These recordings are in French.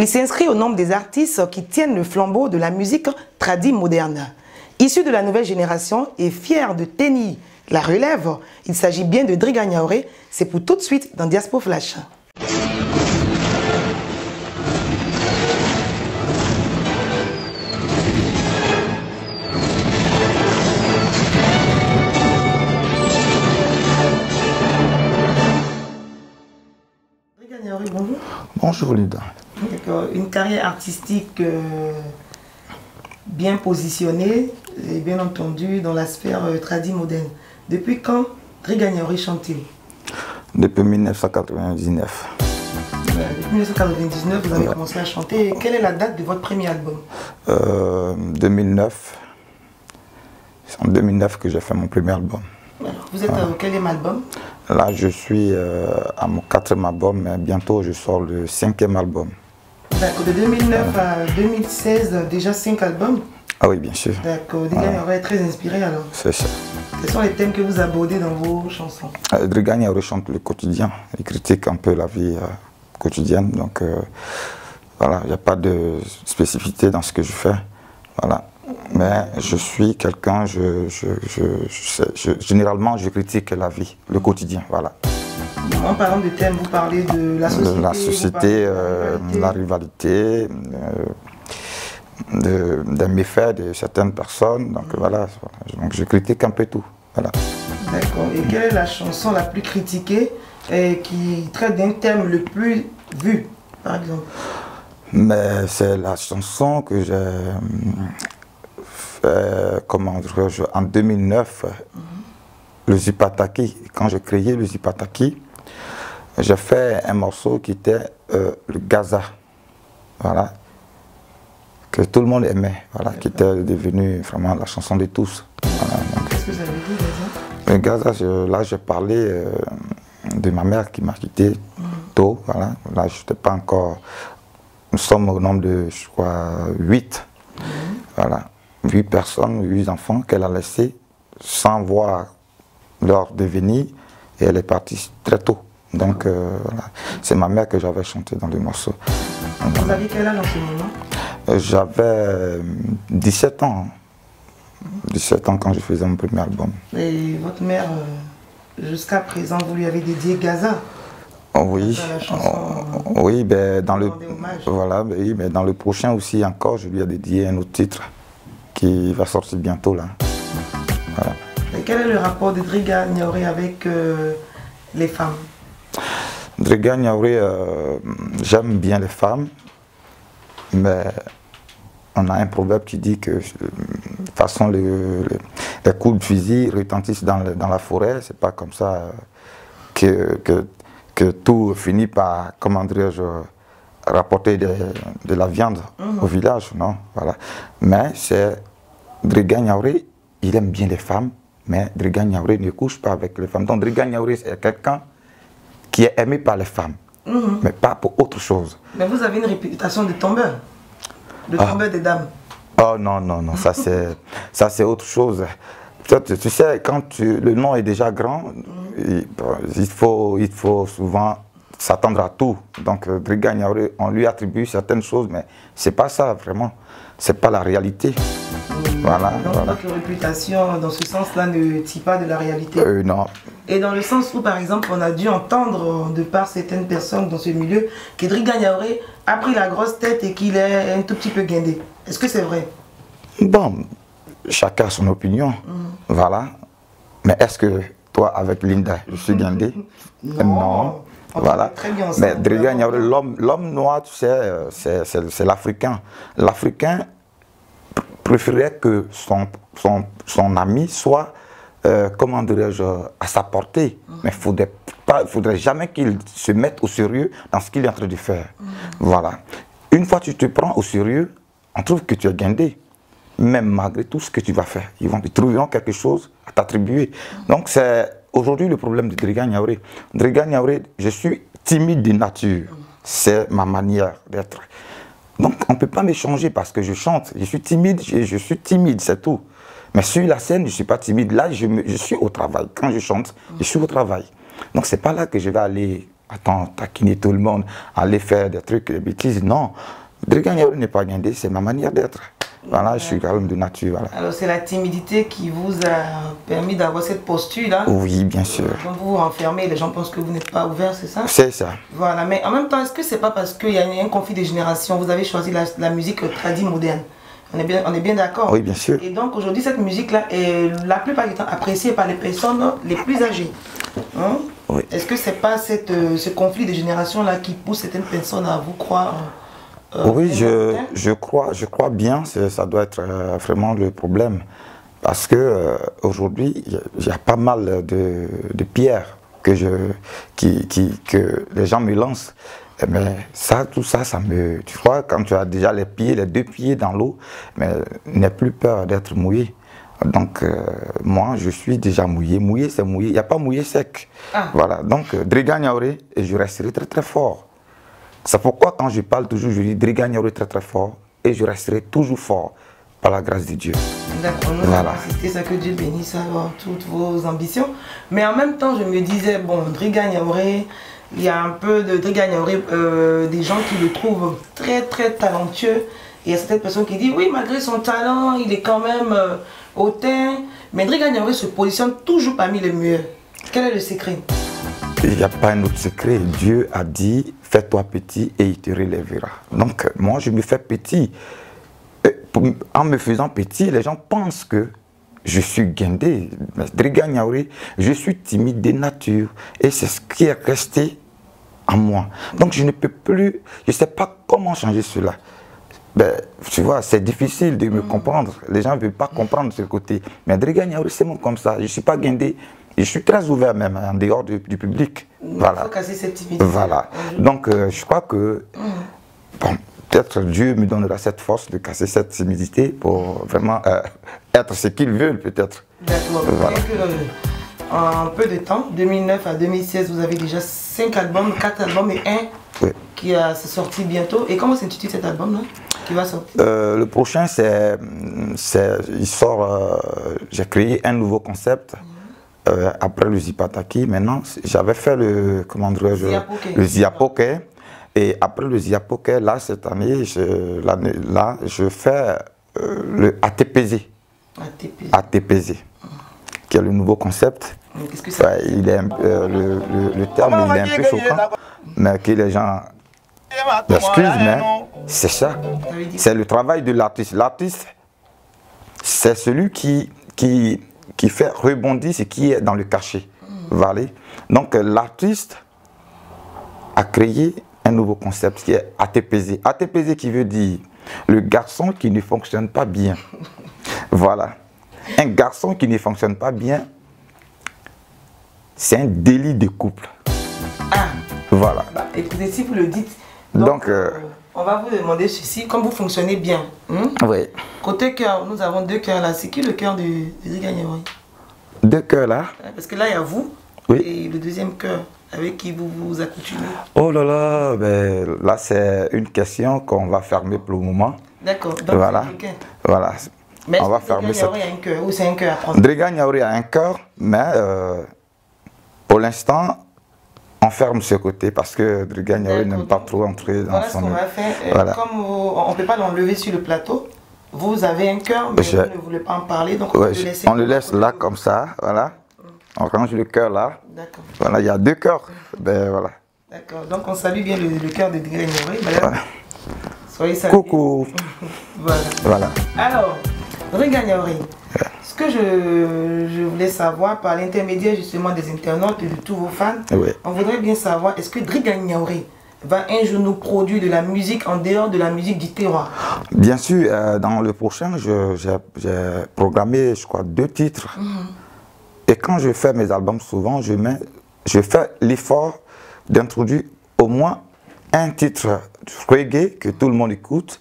Il s'inscrit au nombre des artistes qui tiennent le flambeau de la musique tradie moderne. Issu de la nouvelle génération et fier de tenir la relève, il s'agit bien de Driga Niaouré. C'est pour tout de suite dans Diaspo Flash. Driga Niaouré, bonjour. Bonjour Linda. Une carrière artistique bien positionnée et bien entendu dans la sphère tradie moderne. Depuis quand Driga Niaouré chante-t-il? Depuis 1999. Depuis 1999, vous avez commencé à chanter. Et quelle est la date de votre premier album? 2009. C'est en 2009 que j'ai fait mon premier album. Alors, vous êtes au quel album? Là, je suis à mon 4e album, mais bientôt je sors le 5e album. D'accord, de 2009 à 2016, déjà 5 albums? Ah oui, bien sûr. D'accord, Driga Niaouré est très inspiré alors. C'est ça. Quels sont les thèmes que vous abordez dans vos chansons? Driga Niaouré chante le quotidien. Il critique un peu la vie quotidienne. Donc voilà, il n'y a pas de spécificité dans ce que je fais. Voilà. Mais je suis quelqu'un, généralement je critique la vie, le quotidien. Voilà. En parlant de thèmes, vous parlez de la société, la société, la rivalité, des méfaits de certaines personnes. Donc voilà, donc je critique un peu tout. Voilà. D'accord. Et quelle est la chanson la plus critiquée et qui traite d'un thème le plus vu, par exemple? Mais c'est la chanson que j'ai fait, comment dirais-je, en 2009, le Zipataki. Quand j'ai créé le Zipataki, j'ai fait un morceau qui était le Gaza. Voilà. Que tout le monde aimait, voilà, qui était devenu vraiment la chanson de tous. Voilà, qu'est-ce que vous avez dit, Gaza? Le Gaza, là j'ai parlé de ma mère qui m'a quitté tôt, voilà. Là je n'étais pas encore, nous sommes au nombre de, je crois, 8. Voilà, 8 personnes, 8 enfants qu'elle a laissés sans voir leur devenir et elle est partie très tôt. Donc voilà, c'est ma mère que j'avais chanté dans le morceau. Vous avez quel âge en ce moment? J'avais 17 ans. 17 ans quand je faisais mon premier album. Et votre mère, jusqu'à présent, vous lui avez dédié Gaza? Oui, oui, ben, dans le, voilà, ben, oui, mais dans le prochain aussi encore, je lui ai dédié un autre titre qui va sortir bientôt là. Voilà. Et quel est le rapport de Driga Niaouré avec les femmes? Driga Niaouré, j'aime bien les femmes, mais on a un proverbe qui dit que de toute façon les coups de fusil retentissent dans la forêt. C'est pas comme ça que tout finit par, comment dirais-je, rapporter de la viande au village, non, voilà. Mais c'est Driga Niaouré, il aime bien les femmes, mais Driga Niaouré ne couche pas avec les femmes. Donc Driga Niaouré, c'est quelqu'un qui est aimé par les femmes, mais pas pour autre chose. Mais vous avez une réputation de tombeur, tombeur des dames. Oh non, non, non, ça c'est autre chose. Tu sais, quand le nom est déjà grand, il faut souvent s'attendre à tout. Donc Driga Niaouré, on lui attribue certaines choses, mais c'est pas ça vraiment. C'est pas la réalité. Voilà. Donc votre réputation, dans ce sens-là, ne tire pas de la réalité? Non. Et dans le sens où, par exemple, on a dû entendre de par certaines personnes dans ce milieu que Driga Niaouré a pris la grosse tête et qu'il est un tout petit peu guindé. Est-ce que c'est vrai? Bon, chacun a son opinion. Voilà. Mais est-ce que toi, avec Linda, je suis guindé? Non. Voilà. Très bien ensemble. Mais Driga Niaouré, l'homme noir, tu sais, c'est l'Africain. L'Africain préférerait que son ami soit, comment dirais-je, à sa portée. Mais il ne faudrait jamais qu'il se mette au sérieux dans ce qu'il est en train de faire. Voilà. Une fois que tu te prends au sérieux, on trouve que tu es guindé. Même malgré tout ce que tu vas faire, ils trouveront quelque chose à t'attribuer. Donc c'est aujourd'hui le problème de Driga Niaouré. Driga Niaouré, je suis timide de nature. C'est ma manière d'être. Donc on ne peut pas m'échanger parce que je chante. Je suis timide, c'est tout. Mais sur la scène, je ne suis pas timide. Là, je suis au travail. Quand je chante, je suis au travail. Donc c'est pas là que je vais aller attends, taquiner tout le monde, aller faire des trucs, des bêtises. Non, Drigan Yaouré n'est pas guindé, c'est ma manière d'être. Voilà, je suis calme de nature. Voilà. Alors c'est la timidité qui vous a permis d'avoir cette posture-là? Oui, bien sûr. Donc vous vous renfermez, les gens pensent que vous n'êtes pas ouvert, c'est ça? C'est ça. Voilà, mais en même temps, est-ce que c'est pas parce qu'il y a un conflit de génération, vous avez choisi la musique tradie moderne? On est bien d'accord? Oui, bien sûr. Et donc aujourd'hui, cette musique-là est la plupart du temps appréciée par les personnes les plus âgées. Hein? Oui. Est-ce que c'est pas ce conflit de génération-là qui pousse certaines personnes à vous croire? Oui, je crois bien, ça doit être vraiment le problème. Parce que aujourd'hui, il y a pas mal de pierres que les gens me lancent. Mais ça, tout ça, ça me... Tu vois, quand tu as déjà les deux pieds dans l'eau, mais n'aie plus peur d'être mouillé. Donc, moi, je suis déjà mouillé. Mouillé, c'est mouillé. Il n'y a pas mouillé sec. Ah. Voilà. Donc, Drigan Yaouré, et je resterai très, très fort. C'est pourquoi, quand je parle toujours, je dis Drigan Yaouré très, très fort. Et je resterai toujours fort, par la grâce de Dieu. D'accord. Voilà. C'est ça, que Dieu bénisse toutes vos ambitions. Mais en même temps, je me disais, bon, Drigan Yaouré, il y a un peu de Drigan Yaouré, des gens qui le trouvent très, très talentueux. Et il y a certaines personnes qui disent, oui, malgré son talent, il est quand même hautain. Mais Drigan Yaouré se positionne toujours parmi les meilleurs. Quel est le secret? Il n'y a pas un autre secret. Dieu a dit, fais-toi petit et il te relèvera. Donc, moi, je me fais petit. En me faisant petit, les gens pensent que je suis guindé. Mais Drigan Yaouré, je suis timide de nature. Et c'est ce qui est resté en moi. Donc, je ne peux plus, je ne sais pas comment changer cela. Ben, tu vois, c'est difficile de me comprendre. Les gens ne veulent pas comprendre ce côté. Mais Drigan Yaouré, c'est moi comme ça. Je ne suis pas guindé. Je suis très ouvert même, en dehors du public. Voilà. Il faut casser cette timidité. Voilà. Donc, je crois que bon, peut-être Dieu me donnera cette force de casser cette timidité pour vraiment être ce qu'il veut, peut-être. D'accord. Voilà. En peu de temps, 2009 à 2016, vous avez déjà 5 albums, 4 albums et un qui est sorti bientôt. Et comment s'intitule cet album-là qui va sortir? Le prochain, il sort, j'ai créé un nouveau concept. Après le Zipataki, maintenant, j'avais fait le Ziapoke. Et après le Ziapoke, là, cette année, je fais le ATPZ. ATPZ, qui est le nouveau concept. Qu'est-ce que ça veut dire? Le terme il est un peu choquant, mais que les gens m'excusent, mais c'est ça. C'est le travail de l'artiste. L'artiste, c'est celui qui fait rebondir ce qui est dans le cachet. Voilà. Donc l'artiste a créé un nouveau concept qui est ATPZ. ATPZ qui veut dire le garçon qui ne fonctionne pas bien. Voilà. Un garçon qui ne fonctionne pas bien, c'est un délit de couple. Ah. Voilà. Bah, écoutez, si vous le dites, donc on va vous demander ceci, comme vous fonctionnez bien. Oui. Côté cœur, nous avons 2 cœurs là. C'est qui le cœur de Drigan Yaouré? 2 cœurs là? Parce que là, il y a vous et le deuxième cœur avec qui vous vous accoutumez. Oh là là, ben, là c'est une question qu'on va fermer pour le moment. D'accord. Voilà. Voilà. Mais on va fermer ça. Drigan Yaouré a un cœur ou c'est un cœur à prendre? Drigan Yaouré a un cœur, mais pour l'instant, on ferme ce côté parce que Drigan Yaouré n'aime pas trop entrer dans son... Voilà ce qu'on va faire. Voilà. Comme on ne peut pas l'enlever sur le plateau, vous avez un cœur, mais vous ne voulez pas en parler, donc on le laisse là comme ça, voilà. On range le cœur là. D'accord. Voilà, il y a 2 cœurs. Ben voilà. D'accord, donc on salue bien le cœur de Drigan Yaouré. Voilà. Soyez salués. Coucou. Voilà. Alors, Drigan Yaouré, ce que je voulais savoir par l'intermédiaire justement des internautes et de tous vos fans, on voudrait bien savoir, est-ce que Drigan Yaouré va un jour nous produire de la musique en dehors de la musique du terroir? Bien sûr, dans le prochain, j'ai programmé, je crois, 2 titres. Et quand je fais mes albums, souvent, je fais l'effort d'introduire au moins un titre reggae que tout le monde écoute,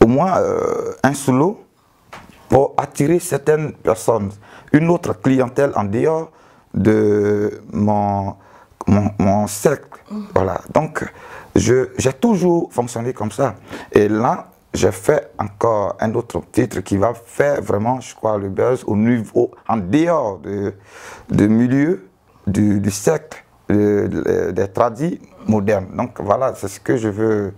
au moins un solo, pour attirer certaines personnes, une autre clientèle en dehors de mon cercle. Voilà. Donc, j'ai toujours fonctionné comme ça. Et là, j'ai fait encore un autre titre qui va faire vraiment, je crois, le buzz au niveau, en dehors du milieu, du cercle des tradis modernes. Donc voilà, c'est ce que je veux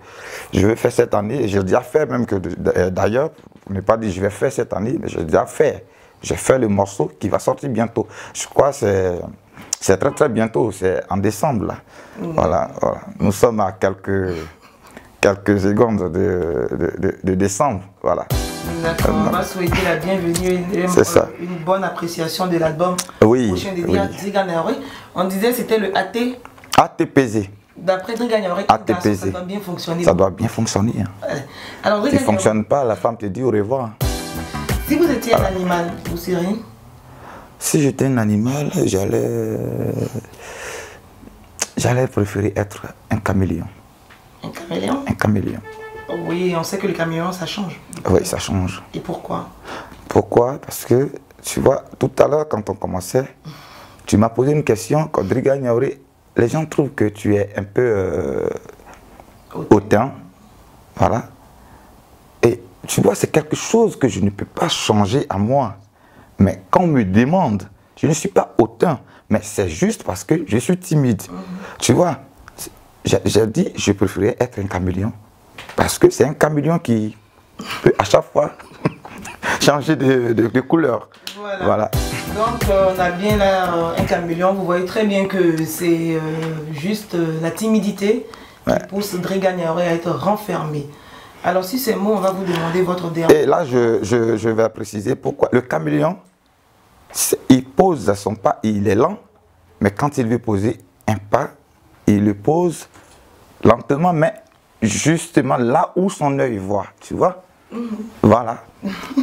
faire cette année. J'ai déjà fait, même que d'ailleurs, je n'ai pas dit je vais faire cette année, mais j'ai déjà fait. J'ai fait le morceau qui va sortir bientôt. Je crois que c'est très très bientôt, c'est en décembre. Là. Voilà. Nous sommes à quelques secondes de décembre. Voilà. D'accord, on va souhaiter la bienvenue et une bonne appréciation de l'album prochain de Driga Niaouré. On disait que c'était le ATPZ. D'après Driga Niaouré, ça doit bien fonctionner. Ça doit bien fonctionner. Alors, si ça ne fonctionne pas, la femme te dit au revoir. Si vous étiez un animal, vous seriez? Si j'étais un animal, j'allais préférer être un caméléon. Un caméléon? Un caméléon. Oui, on sait que le caméléon, ça change. Oui, ça change. Et pourquoi? Pourquoi? Parce que, tu vois, tout à l'heure, quand on commençait, tu m'as posé une question, quand Driga Niaouré, les gens trouvent que tu es un peu hautain. Voilà. Et tu vois, c'est quelque chose que je ne peux pas changer à moi. Mais quand on me demande, je ne suis pas hautain, mais c'est juste parce que je suis timide. Tu vois, j'ai dit, je préférais être un caméléon. Parce que c'est un caméléon qui peut à chaque fois changer de couleur. Voilà. Donc on a bien là un caméléon. Vous voyez très bien que c'est juste la timidité qui pousse Driga Niaouré à être renfermé. Alors si c'est moi, on va vous demander votre dernier. Et là, je vais préciser pourquoi. Le caméléon, il pose son pas, il est lent, mais quand il veut poser un pas, il le pose lentement, mais justement là où son œil voit, tu vois. Voilà.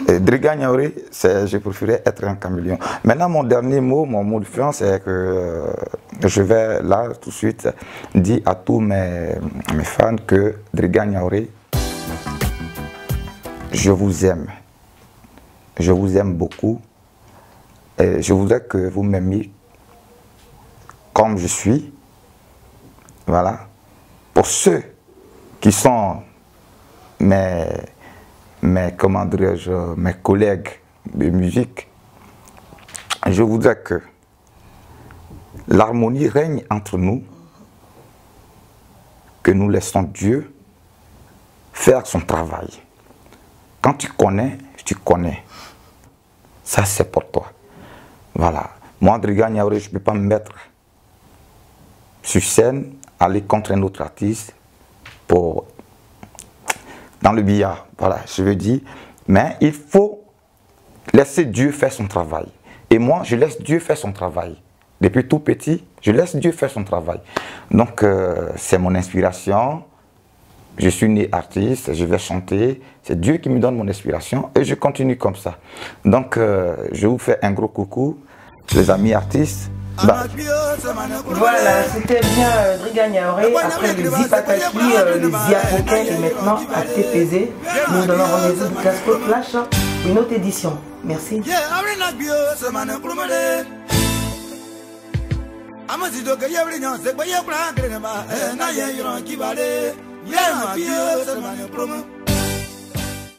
Driga Niaouré, je préférais être un caméléon. Maintenant, mon dernier mot, mon mot de fin, c'est que je vais là tout de suite dire à tous mes fans que Driga Niaouré, je vous aime. Je vous aime beaucoup. Et je voudrais que vous m'aimiez comme je suis. Voilà. Pour ceux qui sont mes collègues de musique, je voudrais que l'harmonie règne entre nous, que nous laissons Dieu faire son travail. Quand tu connais, tu connais. Ça, c'est pour toi. Voilà. Moi, Driga Niaouré, je ne peux pas me mettre sur scène, aller contre un autre artiste dans le billard. Voilà, je veux dire. Mais il faut laisser Dieu faire son travail. Et moi, je laisse Dieu faire son travail. Depuis tout petit, je laisse Dieu faire son travail. Donc, c'est mon inspiration. Je suis né artiste, je vais chanter. C'est Dieu qui me donne mon inspiration et je continue comme ça. Donc, je vous fais un gros coucou, les amis artistes. Voilà, c'était bien Driga Niaouré. Après le Zipataki, le Ziapoken et maintenant ATPZ. Nous donnons rendez-vous de Casco Flash, une autre édition. Merci. Yeah, my dear,